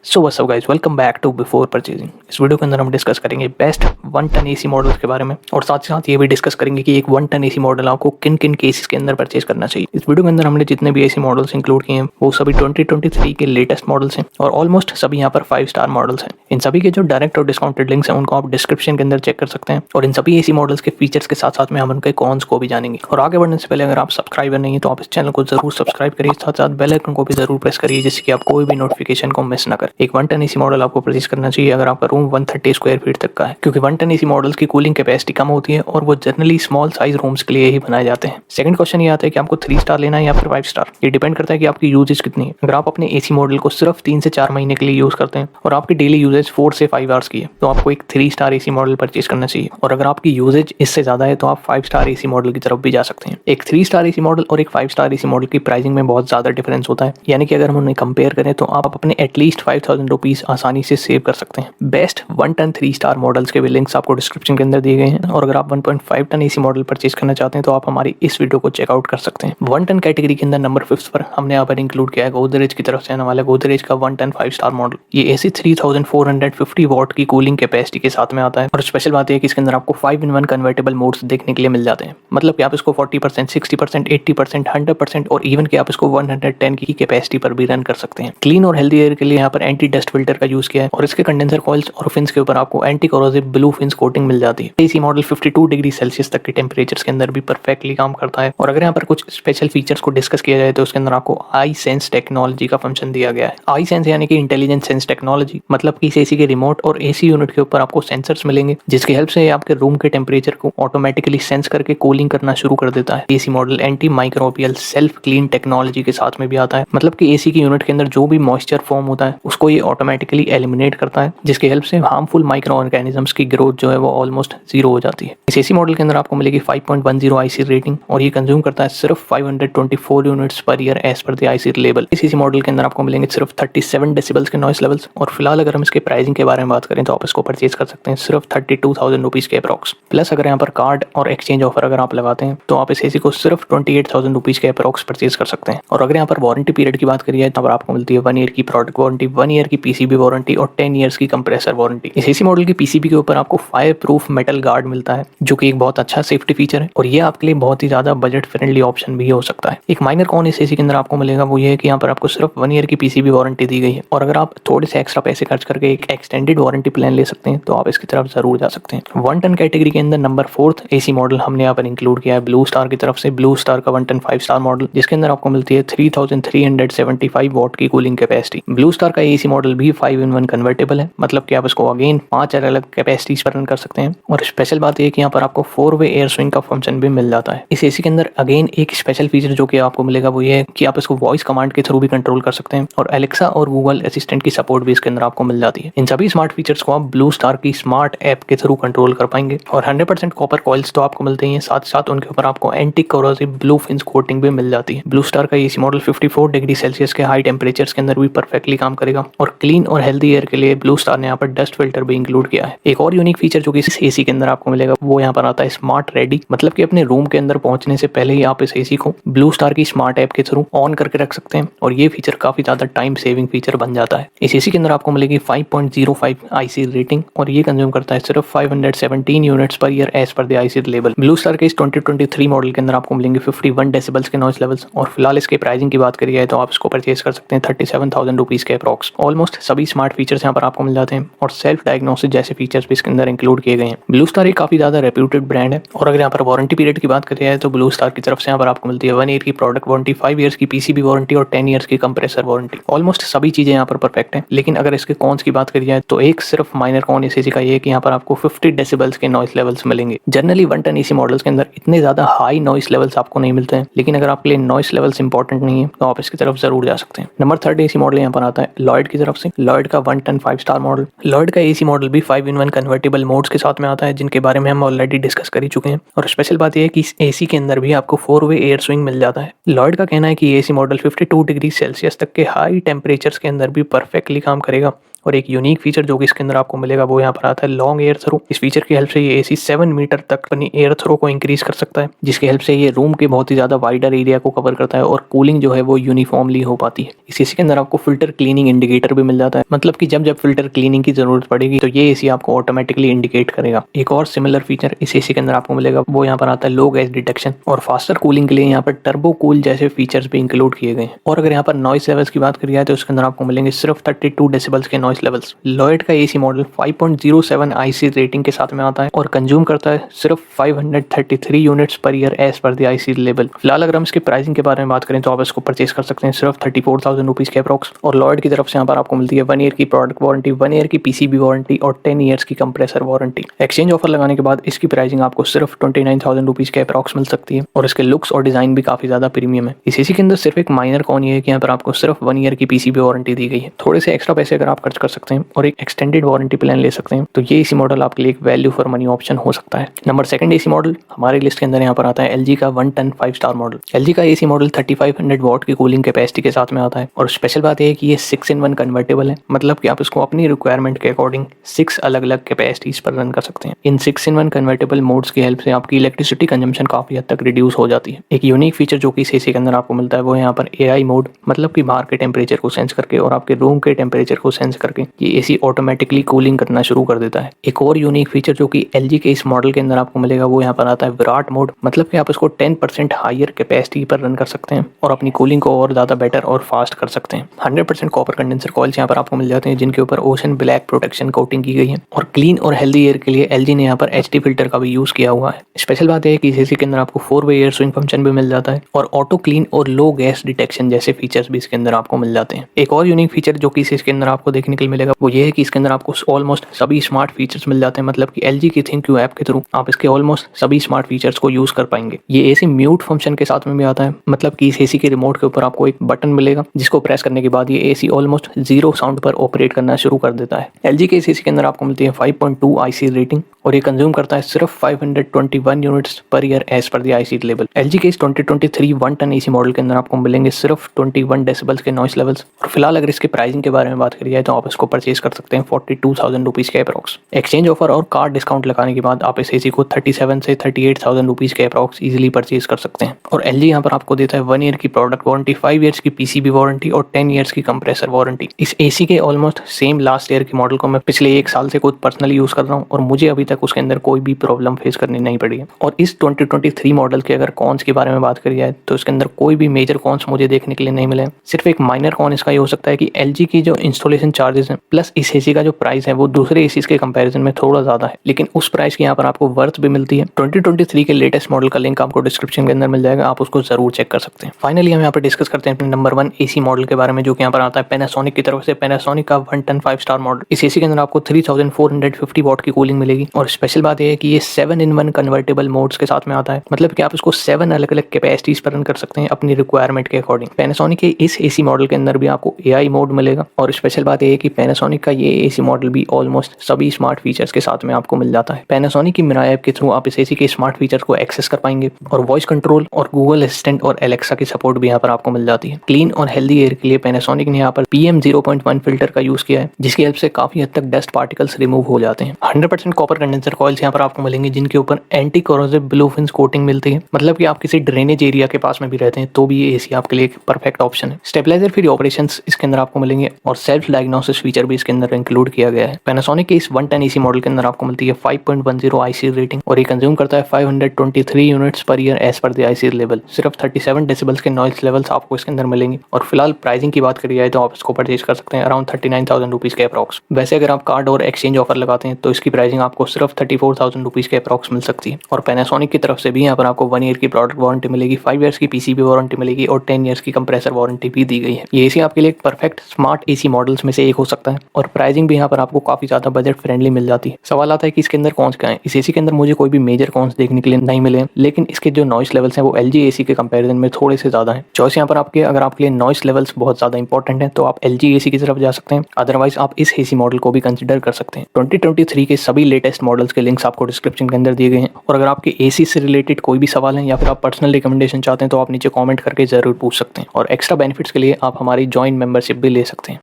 So what's up guys, welcome back to before purchasing. इस video के अंदर हम डिस्कस करेंगे बेस्ट 1 टन एसी मॉडल्स के बारे में और साथ ही साथ ये भी डिस्कस करेंगे कि एक 1 टन एसी मॉडल आपको किन किन केसेस के अंदर परचेज करना चाहिए। इस वीडियो के अंदर हमने जितने भी एसी मॉडल्स इंक्लूड किए हैं वो सभी 2023 के लेटेस्ट मॉडल्स हैं और ऑलमोस्ट सभी यहाँ पर 5 स्टार मॉडल्स हैं। इन सभी के जो डायरेक्ट और डिस्काउंटेड लिंक्स हैं उनको आप डिस्क्रिप्शन के अंदर चेक कर सकते हैं और इन सभी एसी मॉडल्स के फीचर्स के साथ साथ में हम उनके कॉन्स को भी जानेंगे। और आगे बढ़ने से पहले अगर आप सब्सक्राइबर नहीं है तो आप इस चैनल को जरूर सब्सक्राइब करिए, साथ साथ बेल आइकन को भी जरूर प्रेस करिए जिससे कि आप कोई भी नोटिफिकेशन को मिस ना करें। एक 1 टन एसी मॉडल आपको परचेज करना चाहिए अगर आपका रूम 130 स्क्वायर फीट तक का है, क्योंकि 1 टन एसी मॉडल्स की कूलिंग कैपेसिटी कम होती है और वो जनरली स्मॉल साइज रूम्स के लिए ही बनाए जाते हैं। सेकंड क्वेश्चन ये आता है कि आपको 3 स्टार लेना है या फिर 5 स्टार। ये डिपेंड करता है कि आपकी यूजेज कितनी है। अगर आप अपने एसी मॉडल को सिर्फ 3 से 4 महीने के लिए यूज करते हैं और आपकी डेली यूजेज 4 से 5 आवर्स की है तो आपको एक 3 स्टार एसी मॉडल परचेज करना चाहिए। और अगर आपकी यूजेज इससे ज्यादा है तो आप 5 स्टार एसी मॉडल की तरफ भी जा सकते हैं। एक 3 स्टार एसी मॉडल और एक 5 स्टार एसी मॉडल की प्राइसिंग में बहुत ज्यादा डिफरेंस होता है, यानी कि अगर हम उन्हें कंपेयर करें तो आप अपने एटलीस्ट 5000 रुपीज आसानी से सेव कर सकते हैं। बेस्ट 1 टन 3 स्टार मॉडल्स के भी लिंक्स आपको डिस्क्रिप्शन के अंदर दिए गए हैं और अगर आप 1.5 टन एसी मॉडल परचेज करना चाहते हैं तो आप हमारी इस वीडियो को चेकआउट कर सकते हैं। 1 टन कैटेगरी के अंदर नंबर 5 पर हमने यहाँ पर इंक्लूड किया है गोदरेज की तरफ से आने वाला गोदरेज का 1 टन 5 स्टार मॉडल। ये एसी 3450 वॉट की कूलिंग कैपेसिटी के साथ में आता है और स्पेशल बात है कि इसके अंदर आपको 5-in-1 कन्वर्टेबल मोड्स देखने के लिए मिल जाते हैं। मतलब कि आप इसको 40%, 60%, 80%, 100% और इवन कि आप इसको 110 की कैपेसिटी पर भी रन कर सकते हैं। क्लीन और हेल्दी एयर के लिए यहाँ पर एंटी डस्ट फिल्टर का यूज किया है और इसके कंडेंसर कॉइल्स और फिन्स के ऊपर आपको anti corrosive blue fins coating मिल जाती है। एसी मॉडल 52 डिग्री सेल्सियस तक के टेम्परेचर्स के अंदर भी परफेक्टली काम करता है। और अगर यहाँ पर कुछ स्पेशल फीचर्स को डिस्कस किया जाए तो उसके अंदर आपको आई सेंस टेक्नोलॉजी का फंक्शन दिया गया है। आई सेंस यानी कि इंटेलिजेंट सेंस टेक्नोलॉजी, मतलब कि इस एसी के रिमोट और एसी यूनिट के ऊपर आपको सेंसर्स मिलेंगे जिसकी हेल्प से आपके रूम के टेम्परेचर को ऑटोमेटिकली सेंस करके कूलिंग करना शुरू कर देता है। AC model anti microbial self clean technology के साथ में भी आता है, मतलब कि एसी की यूनिट के अंदर जो भी मॉइस्चर फॉर्म होता है उसको ये ऑटोमेटिकली एलिमिनेट करता है, जिसकी हेल्प से हार्मफुल माइक्रो ऑर्गेनिजम्स की ग्रोथ जो है वो ऑलमोस्ट जीरो हो जाती है। इस एसी मॉडल के अंदर आपको मिलेगी 5.10 आईसी रेटिंग और ये कंज्यूम करता है सिर्फ 524 units per year as per the IC level. इस एसी मॉडल के अंदर आपको मिलेंगे सिर्फ 37 डेसिबल्स के नॉइस लेवल्स और फिलहाल अगर हम इसके प्राइसिंग के बारे में बात करें तो आप इसको परचेज कर सकते हैं सिर्फ 32,000 रुपीज के अप्रॉक्स। प्लस अगर यहाँ पर कार्ड और एक्सचेंज ऑफर अगर आप लगाते हैं तो आप इस एसी को सिर्फ 28,000 रुपीज के अप्रॉक्स परचेज कर सकते हैं। और अगर यहाँ पर वारंटी पीरियड की बात करिए तो आपको मिलती है 1 ईयर की प्रोडक्ट वारंटी, 1 ईयर की पीसीबी वारंटी और 10 ईयर्स की कंप्रेसर वारंटी। इस एसी मॉडल की पीसीबी के ऊपर आपको फायर प्रूफ मेटल गार्ड मिलता है जो कि एक बहुत अच्छा सेफ्टी फीचर है और ये आपके लिए बहुत ही ज्यादा बजट फ्रेंडली ऑप्शन भी हो सकता है। एक माइनर कॉन इस एसी के अंदर आपको मिलेगा वो ये है कि यहाँ पर आपको सिर्फ 1 ईयर की पीसीबी वारंटी दी गई है और अगर आप थोड़े से एक्स्ट्रा पैसे खर्च करके एक एक्सटेंडेड वारंटी प्लान ले सकते हैं तो आप इसकी तरफ जरूर जा सकते हैं। 1 टन कैटेगरी के अंदर नंबर 4th एसी मॉडल हमने यहाँ पर इंक्लूड किया है ब्लू स्टार की तरफ से। ब्लू स्टार का 1 टन 5 स्टार मॉडल जिसके अंदर आपको मिलती है 3375 वॉट की कूलिंग कैपेसिटी। ब्लू स्टार का एसी मॉडल भी 5-in-1 कन्वर्टेबल है, मतलब कि आप इसको अगेन 5 अलग कैपेसिटीज पर रन कर सकते हैं। और स्पेशल बात यह कि यहाँ पर आपको 4-वे एयर स्विंग का फंक्शन भी मिल जाता है। इस एसी के अंदर अगेन एक स्पेशल फीचर जो कि आपको मिलेगा वो ये है कि आप इसको वॉइस कमांड के थ्रू भी कंट्रोल कर सकते हैं और एलेक्सा और गूगल असिस्टेंट की सपोर्ट भी इसके अंदर आपको मिल जाती है। इन सभी स्मार्ट फीचर्स को आप ब्लू स्टार की स्मार्ट ऐप के थ्रू कंट्रोल कर पाएंगे और 100% कॉपर कॉइल्स तो आपको मिलते हैं, साथ साथ उनके ऊपर आपको anti corrosive blue fins coating भी मिल जाती है। ब्लू स्टार का एसी मॉडल 54 डिग्री सेल्सियस के हाई टेम्परेचर्स के अंदर भी परफेक्टली काम करेगा और क्लीन और हेल्दी एयर के लिए ब्लू स्टार ने यहाँ पर डस्ट फिल्टर भी इंक्लूड किया है। एक और यूनिक फीचर जो कि इस एसी के अंदर आपको मिलेगा वो यहाँ पर आता है स्मार्ट रेडी, मतलब कि अपने रूम के अंदर पहुंचने से पहले ही आप इस एसी को ब्लू स्टार की स्मार्ट ऐप के थ्रू ऑन करके रख सकते हैं और ये फीचर काफी ज्यादा टाइम सेविंग फीचर बन जाता है। इस एसी के अंदर आपको मिलेगी 5.05 आईसी रेटिंग और ये कंज्यूम करता है सिर्फ 517 units per year as per the IC level. Blue Star के इस 2023 मॉडल के अंदर आपको मिलेंगे 51 डेसिबल्स के नॉइस लेवल्स और फिलहाल इसके प्राइसिंग की बात करिए तो आप इसको परचेज कर सकते हैं 37,000 रुपीज के अप्रॉक्स। ऑलमोस्ट सभी स्मार्ट फीचर्स यहाँ पर आपको मिल जाते हैं और सेल्फ डायग्नोसिस जैसे फीचर्स भी इसके अंदर इंक्लूड किए गए हैं। ब्लू स्टार एक काफी ज्यादा रेप्यूटेड ब्रांड है और अगर यहाँ पर वारंटी पीरियड की बात करिए तो ब्लू स्टार की तरफ से यहाँ पर आपको मिलती है 1 ईयर की प्रोडक्ट वारंटी, 5 ईयर्स की पीसीबी वारंटी और 10 ईयर्स की कंप्रेसर वारंटी। ऑलमोस्ट सभी चीजें यहाँ पर परफेक्ट है, लेकिन अगर इसके कॉन्स की बात करी जाए तो एक सिर्फ माइनर कॉन इस एसी का ये है कि यहाँ पर आपको 50 डेसिबल्स के नॉइस लेवल्स मिलेंगे। जनरली 1 टन एसी मॉडल्स के अंदर इतने ज्यादा हाई नॉइस लेवल्स आपको नहीं मिलते हैं, लेकिन अगर आपके लिए नॉइस लेवल्स इंपॉर्टेंट नहीं है तो आप इसकी तरफ जरूर जा सकते हैं। नंबर 3rd एसी मॉडल यहाँ पर आता है लॉयड की तरफ से। लॉयड का 1 टन 5 स्टार मॉडल। लॉयड का एसी मॉडल भी 5-in-1 कन्वर्टेबल मोड्स के साथ में आता है जिनके बारे में हम ऑलरेडी डिस्कस कर ही चुके हैं और स्पेशल बात यह है कि इस एसी के अंदर भी आपको 4-वे एयर स्विंग मिल जाता है। लॉयड का कहना है कि एसी मॉडल 52 डिग्री सेल्सियस तक के हाई टेम्परेचर्स के अंदर भी परफेक्टली काम करेगा और एक यूनिक फीचर जो कि इसके अंदर आपको मिलेगा वो यहाँ पर आता है लॉन्ग एयर थ्रो। इस फीचर की हेल्प से ये एसी 7 मीटर तक अपनी एयर थ्रो को इंक्रीज कर सकता है, जिसकी हेल्प से ये रूम के बहुत ही ज्यादा वाइडर एरिया को कवर करता है और कूलिंग जो है वो यूनिफॉर्मली हो पाती है। इस एसी के अंदर आपको फिल्टर क्लीनिंग इंडिकेटर भी मिल जाता है, मतलब कि जब जब फिल्टर क्लीनिंग की जरूरत पड़ेगी तो ये एसी आपको ऑटोमेटिकली इंडिकेट करेगा। एक और सिमिलर फीचर इस एसी के अंदर आपको मिलेगा वो यहाँ पर आता है लो गैस डिटेक्शन और फास्टर कूलिंग के लिए यहाँ पर टर्बो कूल जैसे फीचर्स भी इंक्लूड किए गए हैं। और अगर यहाँ पर नॉइस लेवल्स की बात करी जाए तो उसके अंदर आपको मिलेंगे सिर्फ 32 डेसिबल्स के नॉइस लेवल्स। लॉयड का एसी मॉडल 5.07 आईसी रेटिंग के साथ में आता है और कंज्यूम करता है सिर्फ 533 units per year as per the IC level. फिलहाल अगर हम इसकी प्राइसिंग के बारे में बात करें तो आप इसको परचेज कर सकते हैं सिर्फ 34,000 रुपीज के अप्रॉक्स। और लॉयड की तरफ से यहाँ पर आपको मिलती है 1 ईयर की प्रोडक्ट वारंटी, 1 ईयर की पीसीबी वारंटी और 10 ईयर्स की कंप्रेसर वारंटी। एक्सचेंज ऑफर लगाने के बाद इसकी प्राइसिंग आपको सिर्फ 29,000 रुपीज के अप्रॉक्स मिल सकती है और इसके लुक्स और डिजाइन भी काफी ज्यादा प्रीमियम है। इस एसी के अंदर सिर्फ एक माइनर कॉन ये है कि यहाँ पर आपको सिर्फ 1 ईयर की पीसीबी वारंटी दी गई है। थोड़े से एक्स्ट्रा पैसे अगर आप खर्च कर सकते हैं और एक एक्सटेंडेड वारंटी प्लान ले सकते हैं तो ये एसी मॉडल आपके लिए एक वैल्यू फॉर मनी ऑप्शन हो सकता है। नंबर सेकंड एसी मॉडल हमारी लिस्ट के अंदर यहाँ पर आता है एलजी का 1 टन 5 स्टार मॉडल। एलजी का एसी मॉडल 3500 वॉट की कूलिंग कैपेसिटी के साथ में आता है और स्पेशल बात यह है कि ये 6-in-1 कन्वर्टेबल है, मतलब कि आप इसको अपनी रिक्वायरमेंट के अकॉर्डिंग 6 अलग अलग कैपेसिटीज पर रन कर सकते हैं। इन 6-in-1 कन्वर्टेबल मोड्स की हेल्प से आपकी इलेक्ट्रिसिटी कंजम्पशन काफी हद तक रिड्यूस हो जाती है। एक यूनिक फीचर जो कि इस एसी के अंदर आपको मिलता है वो यहाँ पर एआई मोड, मतलब कि बाहर के टेम्परेचर को सेंस करके और आपके रूम के टेम्परेचर को सेंस करके ये एसी ऑटोमेटिकली कूलिंग करना शुरू कर देता है। एक और यूनिक फीचर जो कि एलजी के इस मॉडल के अंदर आपको मिलेगा वो यहाँ पर आता है विराट मोड, मतलब कि आप इसको 10% हायर कैपेसिटी पर रन कर सकते हैं और अपनी कूलिंग को और ज्यादा बेटर और फास्ट कर सकते हैं। 100% कॉपर कंडेंसर कॉइल्स यहाँ पर आपको मिल जाते हैं जिनके ऊपर ओशन ब्लैक प्रोटेक्शन कोटिंग की गई है और क्लीन और हेल्दी एयर के लिए एलजी ने यहाँ पर एचटी फिल्टर का भी यूज किया हुआ है। स्पेशल बात है कि इस एसी के अंदर आपको 4-वे एयर स्विंग फंक्शन भी मिल जाता है और ऑटो क्लीन और लो गैस डिटेक्शन जैसे फीचर्स भी इसके अंदर आपको मिल जाते हैं। एक और यूनिक फीचर जो कि इसके अंदर आपको देखने के लिए मिलेगा वो ये है कि इसके अंदर आपको ऑलमोस्ट सभी स्मार्ट फीचर्स मिल जाते हैं, मतलब कि एलजी की थिंक ऐप के थ्रू आप इसके ऑलमोस्ट सभी स्मार्ट फीचर्स को यूज कर पाएंगे। ये एसी म्यूट फंक्शन के साथ में भी आता है, मतलब कि इस एसी के रिमोट के ऊपर आपको एक बटन मिलेगा जिसको प्रेस करने के बाद ये एसी ऑलमोस्ट 0 साउंड पर ऑपरेट करना शुरू कर देता है। एलजी के इस एसी के अंदर आपको मिलती है 5.2 आईसी रेटिंग और ये कंज्यूम करता है सिर्फ 521 units per year as per the IC level. LG के इस 2023 1 टन एसी मॉडल के अंदर आपको मिलेंगे सिर्फ 21 डेसिबल्स के नॉइस लेवल्स और फिलहाल अगर इसके प्राइसिंग के बारे में बात करी जाए तो आप इसको परचेज कर सकते हैं 42,000 रुपीज के अप्रॉक्स। एक्सचेंज ऑफर और कार्ड डिस्काउंट लगाने के बाद आप इस एसी को 37 से 38,000 रुपीज के अप्रॉक्स इजीली परचेज कर सकते हैं। और एलजी यहाँ पर आपको देता है 1 ईयर की प्रोडक्ट वारंटी, 5 ईयर्स की पीसीबी वारंटी और 10 ईयर्स की कंप्रेसर वारंटी। इस एसी के ऑलमोस्ट सेम लास्ट ईयर के मॉडल को मैं पिछले 1 साल से खुद पर्सनली यूज कर रहा हूँ और मुझे अभी तक उसके अंदर कोई भी प्रॉब्लम फेस करनी नहीं पड़ी है। और इस 2023 मॉडल के अगर कॉन्स के बारे में बात करी जाए तो इसके अंदर कोई भी मेजर कॉन्स मुझे देखने के लिए नहीं मिले। सिर्फ एक माइनर कॉन इसका ये हो सकता है कि एलजी की जो इंस्टॉलेशन चार्जेस हैं प्लस इस एसी का जो प्राइस है वो दूसरे एसीज के कंपैरिजन में थोड़ा ज्यादा है, लेकिन उस प्राइस की यहाँ पर आपको वर्थ भी मिलती है। 2023 के लेटेस्ट मॉडल का लिंक आपको डिस्क्रिप्शन के अंदर मिल जाएगा, आप उसको जरूर चेक कर सकते हैं। फाइनली हम यहाँ पर डिस्कस करते हैं अपने नंबर 1 एसी मॉडल के बारे में जो कि यहाँ पर आता है पैनासोनिक की तरफ से, पैनासोनिक का 1 टन 5 स्टार मॉडल। इस एसी के अंदर आपको 3450 वॉट की कूलिंग मिलेगी और स्पेशल बात यह है कि ये 7-in-1 कन्वर्टेबल मोड्स के साथ में आता है, मतलब कि आप इसको 7 अलग अलग कैपेसिटीज पर रन कर सकते हैं अपनी रिक्वायरमेंट के अकॉर्डिंग। पैनासोनिक के इस एसी मॉडल के अंदर भी आपको एआई मोड मिलेगा और स्पेशल बात यह है कि पैनासोनिक का ये एसी मॉडल भी ऑलमोस्ट सभी स्मार्ट फीचर्स के साथ में आपको मिल जाता है। पैनासोनिक की मिराई ऐप के थ्रू आप इस एसी के स्मार्ट फीचर्स को एक्सेस कर पाएंगे और वॉइस कंट्रोल और गूगल असिस्टेंट और एलेक्सा की सपोर्ट भी यहाँ पर आपको मिल जाती है। क्लीन और हेल्दी एयर के लिए पैनासोनिक ने यहाँ पर PM0.1 फिल्टर का यूज किया है जिसकी हेल्प से काफी हद तक डस्ट पार्टिकल्स रिमूव हो जाते हैं। 100% कॉपर कंडेंसर कॉइल्स यहाँ पर आपको मिलेंगे जिनके ऊपर एंटी कोरोसिव ब्लूफिन कोटिंग मिलती है, मतलब कि आप किसी ड्रेनेज एरिया के पास में भी रहते हैं तो भी ये एसी आपके लिए एक परफेक्ट ऑप्शन है। स्टेबलाइजर फ्री ऑपरेशंस इसके अंदर आपको मिलेंगे और सेल्फ डायग्नोसिस फीचर भी इसके अंदर इंक्लूड किया गया है। पैनासोनिक के इस 1 टन एसी मॉडल के अंदर आपको मिलती है 5.10 आईसी रेटिंग और ये कंज्यूम करता है 523 units per year as per the IC level. सिर्फ 37 डेसिबल्स के नॉइस लेवल्स आपको इसके अंदर मिलेंगे और फिलहाल प्राइसिंग की बात करी जाए तो आप इसको परचेज कर सकते हैं अराउंड 39,000 रुपीज के अप्रॉक्स। वैसे अगर आप कार्ड और एक्सचेंज ऑफर लगाते हैं तो इसकी प्राइसिंग आपको सिर्फ 34,000 रुपीज के अप्रॉक्स मिल सकती है। और पैनासोनिक की तरफ से भी यहाँ पर आपको 1 ईयर की प्रोडक्ट वारंटी मिलेगी, 5 ईयर्स की पीसीबी वारंटी मिलेगी और 10 ईयर्स की कंप्रेसर वारंटी भी दी गई है। ये एसी आपके लिए एक परफेक्ट स्मार्ट एसी मॉडल्स में से एक हो सकता है और प्राइसिंग भी यहाँ पर आपको काफी ज्यादा बजट फ्रेंडली मिल जाती है। सवाल आता है कि इसके अंदर कॉन्स क्या है। इस एसी के अंदर मुझे कोई भी मेजर कॉन्स देखने के लिए नहीं मिले, लेकिन इसके जो नॉइस लेवल्स हैं वो एलजी एसी के कंपैरिजन में थोड़े से ज्यादा है। चॉइस यहाँ पर आपके अगर आपके लिए नॉइस लेवल्स बहुत ज्यादा इंपॉर्टेंट है तो आप एलजी एसी की तरफ जा सकते हैं, अदरवाइज आप इस एसी मॉडल को भी कंसिडर कर सकते हैं। 2023 के सभी लेटेस्ट मॉडल्स के लिंक्स आपको डिस्क्रिप्शन के अंदर दिए गए हैं और अगर आपके एसी से रिलेटेड कोई भी सवाल है या फिर आप पर्सनल रिकमेंडेशन चाहते हैं तो आप नीचे कमेंट करके जरूर पूछ सकते हैं और एक्स्ट्रा बेनिफिट्स के लिए आप हमारी जॉइन मेंबरशिप भी ले सकते हैं।